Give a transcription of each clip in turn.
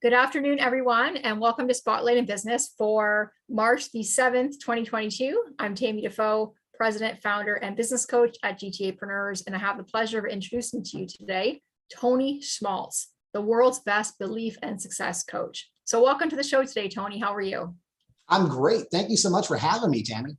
Good afternoon, everyone, and welcome to Spotlight in Business for March the 7th, 2022. I'm Tammy Defoe, President, Founder, and Business Coach at GTApreneurs, and I have the pleasure of introducing to you today, Tony Schmaltz, the world's best belief and success coach. So welcome to the show today, Tony. How are you? I'm great. Thank you so much for having me, Tammy.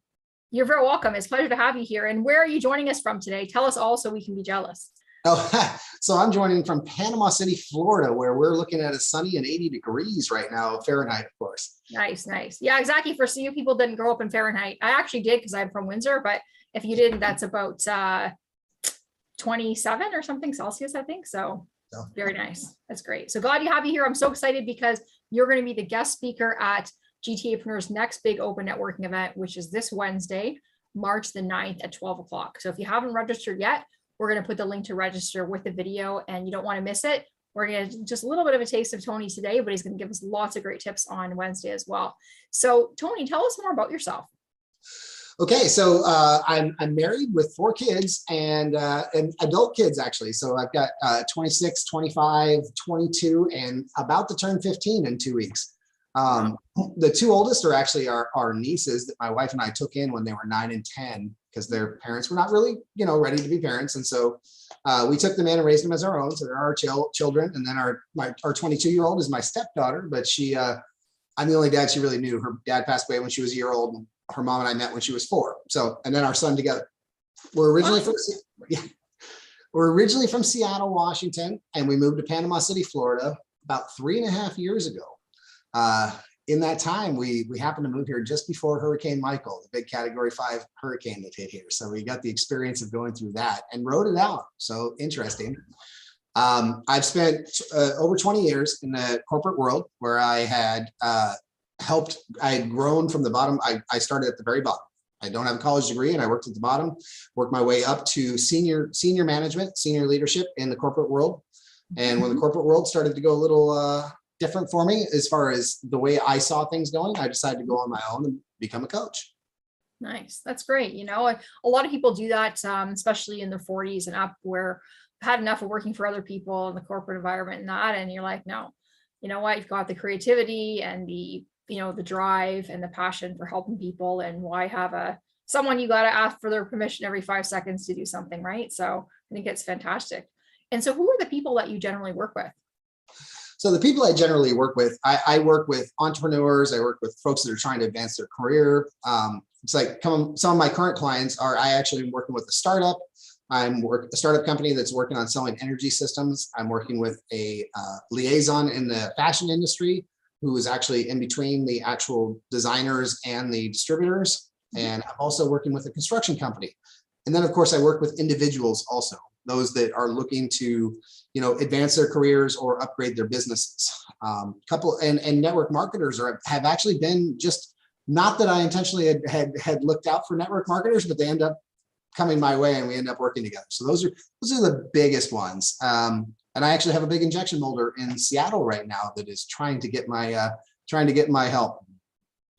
You're very welcome. It's a pleasure to have you here. And where are you joining us from today? Tell us all so we can be jealous. Oh, so I'm joining from Panama City, Florida, where we're looking at a sunny and 80 degrees right now, Fahrenheit, of course. Nice, nice. Yeah, exactly. For you people didn't grow up in Fahrenheit. I actually did because I'm from Windsor, but if you didn't, that's about 27 or something Celsius, I think. So very nice. That's great. So glad you have you here. I'm so excited because you're going to be the guest speaker at GTApreneurs' next big open networking event, which is this Wednesday, March the 9th at 12 o'clock. So if you haven't registered yet, we're going to put the link to register with the video and you don't want to miss it. We're going to just a little bit of a taste of Tony today, but he's going to give us lots of great tips on Wednesday as well. So Tony, tell us more about yourself. Okay, so I'm married with 4 kids and adult kids, actually. So I've got 26, 25, 22, and about to turn 15 in 2 weeks. The 2 oldest are actually our nieces that my wife and I took in when they were 9 and 10 because their parents were not really, ready to be parents. And so we took them in and raised them as our own. So they're our children. And then our 22-year-old is my stepdaughter, but I'm the only dad she really knew. Her dad passed away when she was a year old, and her mom and I met when she was 4. So, and then our son together. We're originally from Seattle, Washington, and we moved to Panama City, Florida about 3.5 years ago. In that time, we happened to move here just before Hurricane Michael, the big Category 5 hurricane that hit here. So we got the experience of going through that and rode it out. So interesting. I've spent over 20 years in the corporate world where I had I had grown from the bottom. I started at the very bottom. I don't have a college degree and I worked at the bottom, worked my way up to senior management, senior leadership in the corporate world. And when the corporate world started to go a little different for me as far as the way I saw things going, I decided to go on my own and become a coach. Nice. That's great. A lot of people do that, especially in their 40s and up, where I've had enough of working for other people in the corporate environment and that, and you're like, no, you know what, you've got the creativity and the drive and the passion for helping people, and why have someone you got to ask for their permission every 5 seconds to do something, right? So I think it's fantastic. And so who are the people that you generally work with? So the people I generally work with, I work with entrepreneurs. I work with folks that are trying to advance their career. It's like some of my current clients I actually am working with a startup. I'm a startup company that's working on selling energy systems. I'm working with a liaison in the fashion industry who is actually in between the actual designers and the distributors. And I'm also working with a construction company. And then, of course, I work with individuals also, those that are looking to, advance their careers or upgrade their businesses. And network marketers have actually been just, not that I intentionally had looked out for network marketers, but they end up coming my way and we end up working together. So those are the biggest ones. And I actually have a big injection molder in Seattle right now that is trying to get my help.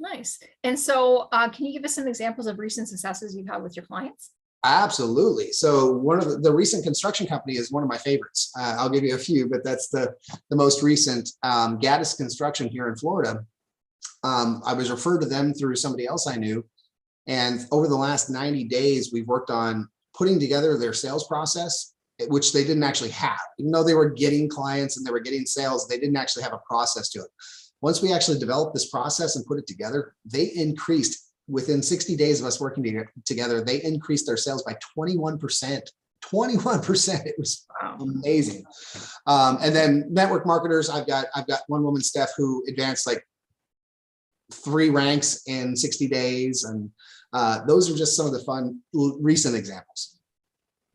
Nice. And so can you give us some examples of recent successes you've had with your clients? Absolutely. So one of the recent construction company is one of my favorites. I'll give you a few, but that's the most recent, Gaddis Construction here in Florida. I was referred to them through somebody else I knew. And over the last 90 days, we've worked on putting together their sales process, which they didn't actually have. Even though they were getting clients and they were getting sales, they didn't actually have a process to it. Once we actually developed this process and put it together, they increased, within 60 days of us working together, they increased their sales by 21%. 21%. It was amazing. And then network marketers, I've got one woman, Steph, who advanced like 3 ranks in 60 days. And those are just some of the fun recent examples.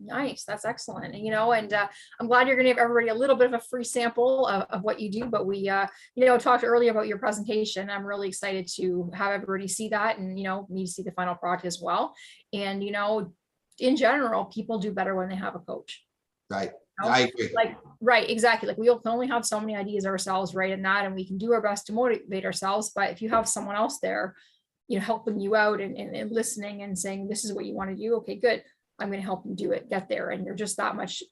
Nice. That's excellent. And I'm glad you're going to give everybody a little bit of a free sample of what you do. But we, talked earlier about your presentation. I'm really excited to have everybody see that and, me to see the final product as well. And, in general, people do better when they have a coach. Right. I agree. Right. Exactly. Like we can only have so many ideas ourselves, right? And we can do our best to motivate ourselves. But if you have someone else there, helping you out and listening and saying, this is what you want to do. Okay, good. I'm going to help you get there. And you're just that much,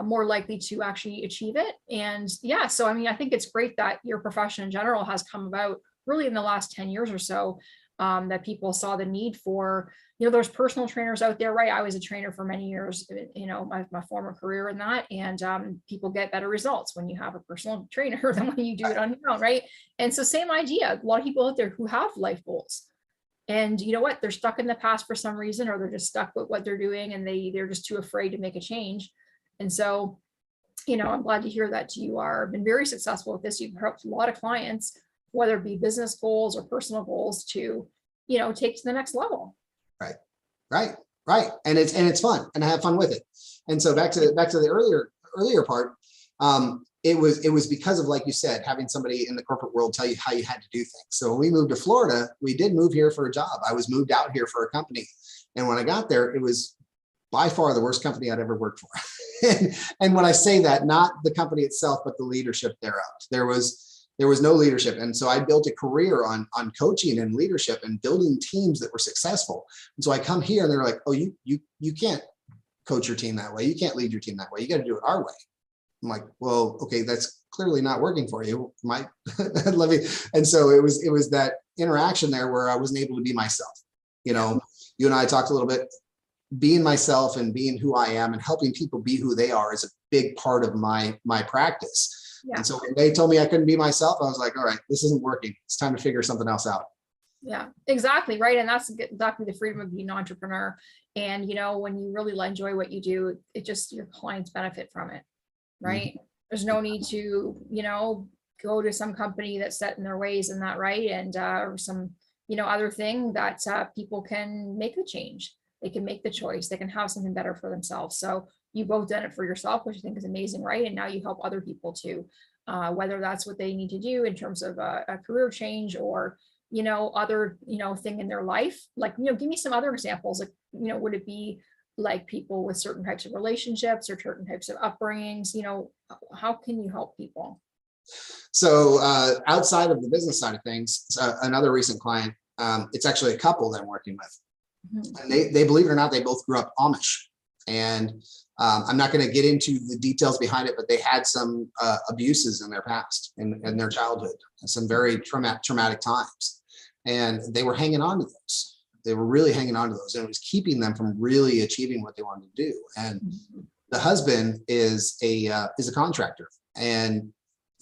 more likely to actually achieve it. And yeah, so I mean, I think it's great that your profession in general has come about really in the last 10 years or so, that people saw the need for, there's personal trainers out there, right? I was a trainer for many years, my former career in that, and people get better results when you have a personal trainer than when you do it on your own, right? And so same idea, a lot of people out there who have life goals, and you know what, they're stuck in the past for some reason, or they're just stuck with what they're doing, and they're just too afraid to make a change. And so, I'm glad to hear that you are been very successful with this. You've helped a lot of clients, whether it be business goals or personal goals, to, take to the next level. Right. And it's fun, and I have fun with it. And so back to the earlier part, it was because of, like you said, having somebody in the corporate world tell you how you had to do things. So when we moved to Florida, we did move here for a job. I was moved out here for a company. And when I got there, it was by far the worst company I'd ever worked for. And when I say that, not the company itself, but the leadership thereof. There was no leadership. And so I built a career on coaching and leadership and building teams that were successful. And so I come here and they're like, oh, you can't coach your team that way. You can't lead your team that way. You got to do it our way. I'm like, well, okay, that's clearly not working for you. Let me. And so it was that interaction there where I wasn't able to be myself. You and I talked a little bit. Being myself and being who I am and helping people be who they are is a big part of my practice. Yeah. And so when they told me I couldn't be myself, I was like, all right, this isn't working. It's time to figure something else out. Yeah, exactly. Right. And that's exactly the freedom of being an entrepreneur. And, when you really enjoy what you do, it just, your clients benefit from it. Right. Mm-hmm. There's no need to, go to some company that's set in their ways and that, right. And, or some, other thing that people can make the change. They can make the choice. They can have something better for themselves. So you both done it for yourself, which I think is amazing, right? And now you help other people too, whether that's what they need to do in terms of a career change or, other, thing in their life. Like, give me some other examples. Like, would it be like people with certain types of relationships or certain types of upbringings? How can you help people? So outside of the business side of things, another recent client, it's actually a couple that I'm working with. And they believe it or not, they both grew up Amish. And I'm not going to get into the details behind it, but they had some abuses in their past, in their childhood, some very traumatic times. And they were hanging on to those. They were really hanging on to those. And it was keeping them from really achieving what they wanted to do. And the husband is a contractor. And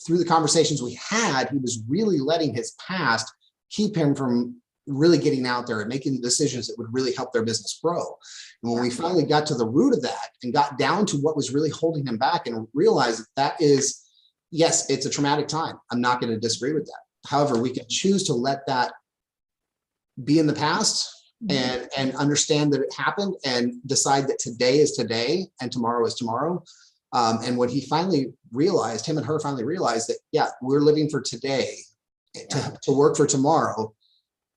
through the conversations we had, he was really letting his past keep him from really getting out there and making decisions that would really help their business grow. And when we finally got to the root of that and got down to what was really holding him back and realized that is, yes, it's a traumatic time. I'm not going to disagree with that. However, we can choose to let that be in the past and understand that it happened and decide that today is today and tomorrow is tomorrow. And when he finally realized, him and her finally realized that, yeah, we're living for today to work for tomorrow,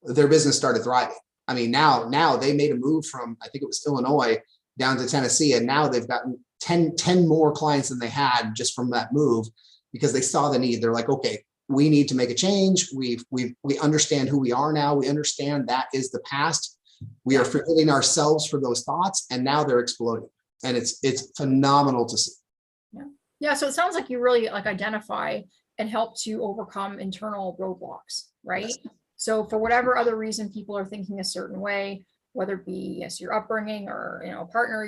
their business started thriving. I mean, now they made a move from, I think it was Illinois down to Tennessee. And now they've gotten 10 more clients than they had just from that move because they saw the need. They're like, okay, we need to make a change. We understand who we are now. We understand that is the past. We are forgiving ourselves for those thoughts. And now they're exploding. And it's phenomenal to see. Yeah. So it sounds like you really identify and help to overcome internal roadblocks, right? Yes. So for whatever other reason people are thinking a certain way, whether it be your upbringing or a partner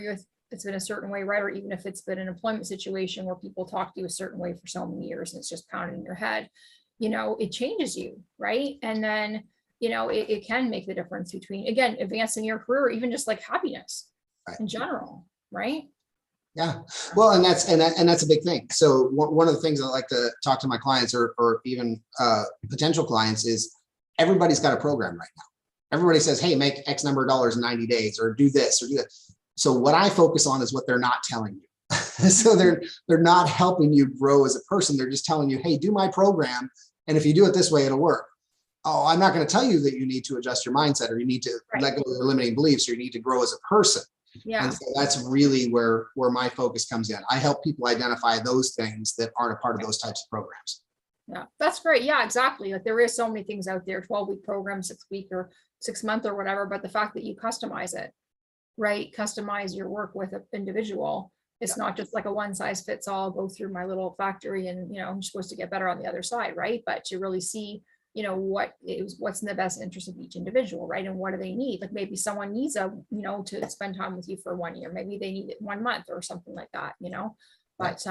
it's been a certain way, right? Or even if it's been an employment situation where people talk to you a certain way for so many years and it's just pounding in your head, it changes you, right? And then it can make the difference between, again, advancing your career, or even just happiness in general, right? Yeah, well, and that's a big thing. So one of the things I like to talk to my clients or even potential clients is, everybody's got a program right now. Everybody says, hey, make X number of dollars in 90 days or do this or do that. So what I focus on is what they're not telling you. So they're not helping you grow as a person. They're just telling you, hey, do my program. And if you do it this way, it'll work. Oh, I'm not going to tell you that you need to adjust your mindset or you need to let go of your limiting beliefs or you need to grow as a person. Yeah. And so that's really where my focus comes in. I help people identify those things that aren't a part of those types of programs. Yeah, that's great. Yeah, exactly. There is so many things out there, 12-week program, 6-week or 6-month or whatever. But the fact that you customize it, right? Customize your work with an individual It's not just like a one size fits all, go through my little factory and, I'm supposed to get better on the other side, right? But to really see, what's in the best interest of each individual, right? And what do they need? Like maybe someone needs to spend time with you for 1 year. Maybe they need it 1 month or something like that, but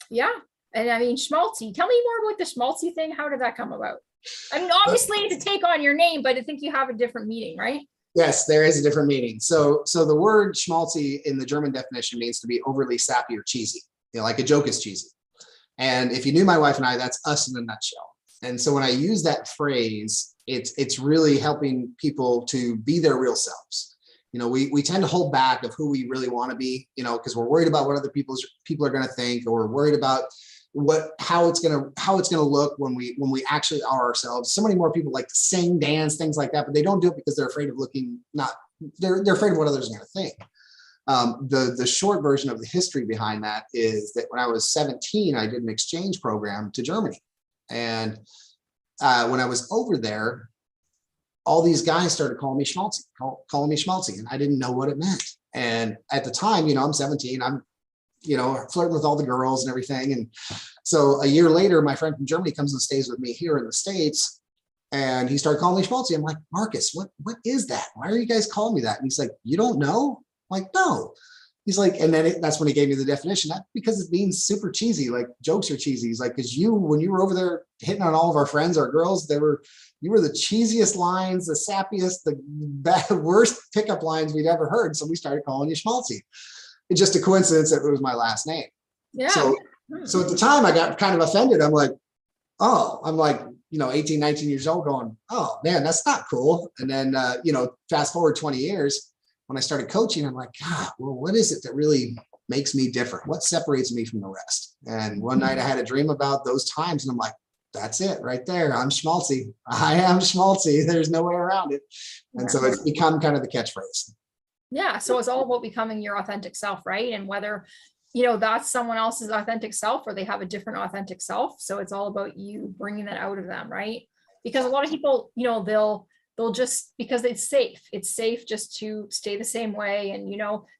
yeah. And I mean, Schmaltzy, tell me more about the Schmaltzy thing. How did that come about? I mean, obviously it's a take on your name, but I think you have a different meaning, right? Yes, there is a different meaning. So the word schmaltzy in the German definition means to be overly sappy or cheesy, like a joke is cheesy. And if you knew my wife and I, that's us in a nutshell. And so when I use that phrase, it's really helping people to be their real selves. We tend to hold back of who we really want to be, because we're worried about what other people are going to think, or we're worried about how it's going to look when we actually are ourselves. So many more people like to sing, dance, things like that, but they don't do it because they're afraid of they're afraid of what others are going to think. The short version of the history behind that is that when I was 17, I did an exchange program to Germany. And when I was over there, all these guys started calling me schmaltzy, and I didn't know what it meant. And at the time, I'm 17, I'm flirting with all the girls and everything. And so a year later, my friend from Germany comes and stays with me here in the States. And he started calling me schmaltzy. I'm like, Marcus, what is that? Why are you guys calling me that? And he's like, you don't know? I'm like, no. He's like, and then that's when he gave me the definition. Not because it means super cheesy, like jokes are cheesy. He's like, because when you were over there hitting on all of our friends, our girls, you were the cheesiest lines, the sappiest, the worst pickup lines we'd ever heard. So we started calling you schmaltzy. It's just a coincidence that it was my last name. Yeah. So at the time I got kind of offended. I'm like, 18, 19 years old going, oh man, that's not cool. And then, fast forward 20 years, when I started coaching, I'm like, God, well, what is it that really makes me different? What separates me from the rest? And one night I had a dream about those times, and I'm like, that's it right there. I'm schmaltzy. I am schmaltzy. There's no way around it. And so it's become kind of the catchphrase. Yeah. So it's all about becoming your authentic self, right? And whether, that's someone else's authentic self or they have a different authentic self. So it's all about you bringing that out of them, right? Because a lot of people, they'll just, because it's safe just to stay the same way. And,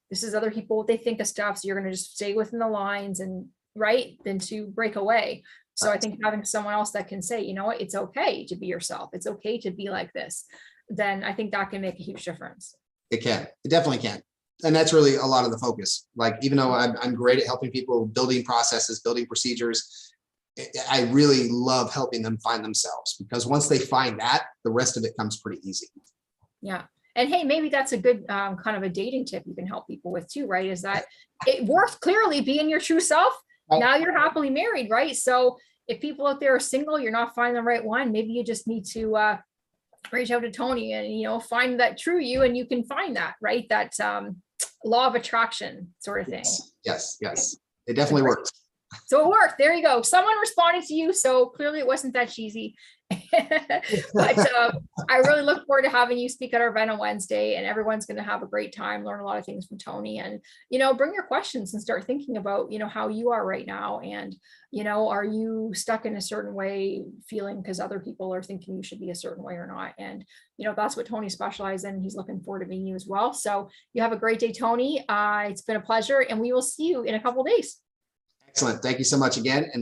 this is other people, what they think of stuff. So you're going to just stay within the lines and right, than to break away. So I think having someone else that can say, it's okay to be yourself. It's okay to be like this. Then I think that can make a huge difference. It can. It definitely can. And that's really a lot of the focus. Like, even though I'm great at helping people building processes, building procedures, I really love helping them find themselves, because once they find that, the rest of it comes pretty easy. Yeah. And hey, maybe that's a good kind of a dating tip you can help people with too, right? Is that it works clearly being your true self. Right. Now you're happily married, right? So if people out there are single, you're not finding the right one, maybe you just need to reach out to Tony and, find that true you, and you can find that, right? That law of attraction sort of thing. Yes. It definitely works. So it worked. There you go. Someone responded to you. So clearly it wasn't that cheesy. But I really look forward to having you speak at our event on Wednesday, and everyone's going to have a great time, learn a lot of things from Tony, and, bring your questions and start thinking about, how you are right now. And, are you stuck in a certain way feeling because other people are thinking you should be a certain way or not? And, that's what Tony specializes in. He's looking forward to meeting you as well. So you have a great day, Tony. It's been a pleasure, and we will see you in a couple of days. Excellent. Thank you so much again. And